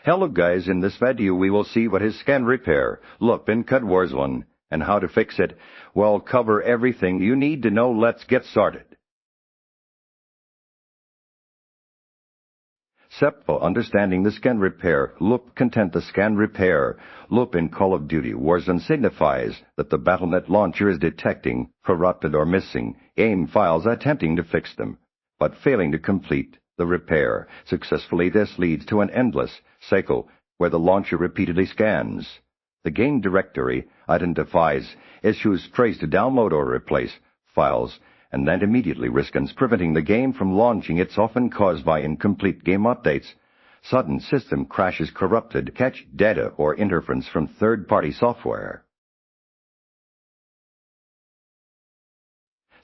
Hello guys, in this video we will see what is scan repair, loop in COD Warzone, and how to fix it. We'll cover everything you need to know. Let's get started. Step for understanding the scan repair loop content. The scan repair loop in Call of Duty Warzone signifies that the Battle.net launcher is detecting corrupted or missing game files, attempting to fix them, but failing to complete the repair successfully. This leads to an endless cycle where the launcher repeatedly scans the game directory, identifies issues, tries to download or replace files, and then immediately risks preventing the game from launching. It's often caused by incomplete game updates, sudden system crashes, corrupted cache data, or interference from third-party software.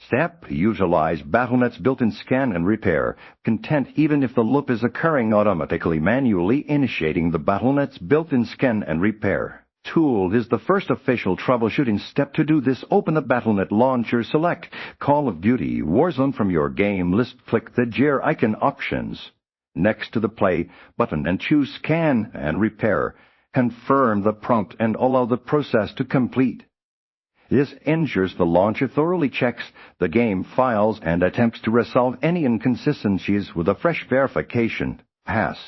Step: utilize Battle.net's built-in scan and repair content even if the loop is occurring automatically. Manually initiating the Battle.net's built-in scan and repair tool is the first official troubleshooting step. To do this, open the Battle.net launcher, select Call of Duty Warzone from your game list, click the gear icon options next to the play button and choose scan and repair. Confirm the prompt and allow the process to complete. This ensures the launcher thoroughly checks the game files and attempts to resolve any inconsistencies with a fresh verification pass.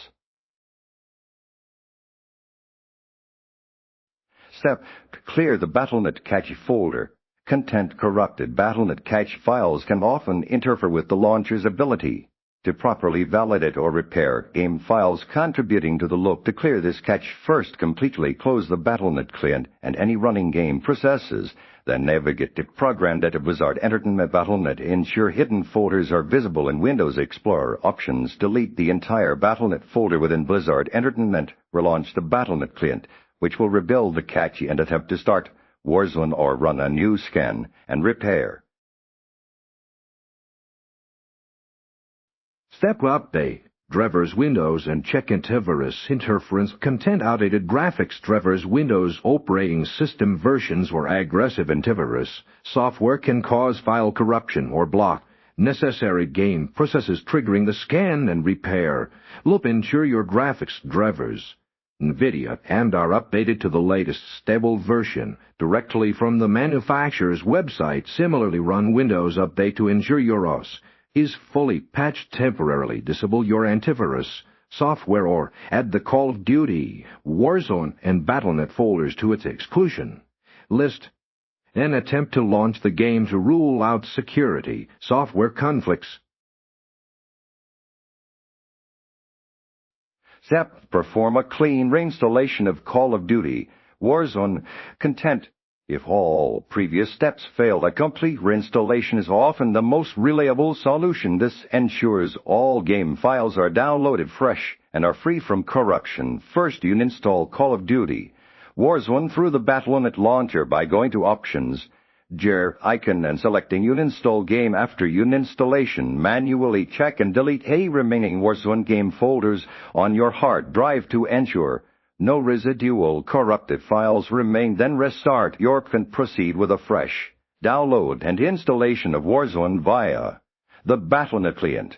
Step: to clear the Battle.net cache folder content. Corrupted Battle.net cache files can often interfere with the launcher's ability to properly validate or repair game files, contributing to the loop. To clear this cache, first completely close the Battle.net client and any running game processes. Then navigate to Program Data Wizard, Entertainment Battle.net. Ensure hidden folders are visible in Windows Explorer. Options: delete the entire Battle.net folder within Blizzard Entertainment. Relaunch the Battle.net client, which will rebuild the cache and attempt to start Warzone or run a new scan and repair. Step: update drivers Windows and check antivirus interference. Content: outdated graphics drivers, Windows operating system versions, or aggressive antivirus software can cause file corruption or block necessary game processes, triggering the scan and repair loop. Ensure your graphics drivers NVIDIA and are updated to the latest stable version directly from the manufacturer's website. Similarly, run Windows Update to ensure your OS is fully patched. Temporarily disable your antivirus software or add the Call of Duty Warzone and Battle.net folders to its exclusion list and attempt to launch the game to rule out security software conflicts. Step: perform a clean reinstallation of Call of Duty Warzone content. If all previous steps fail, a complete reinstallation is often the most reliable solution. This ensures all game files are downloaded fresh and are free from corruption. First, you install Call of Duty Warzone through the Battle.net launcher by going to Options, gear icon, and selecting Uninstall Game. After installation, manually check and delete any remaining Warzone game folders on your hard drive to ensure no residual corrupted files remain. Then restart your and proceed with a fresh download and installation of Warzone via the Battle.net client.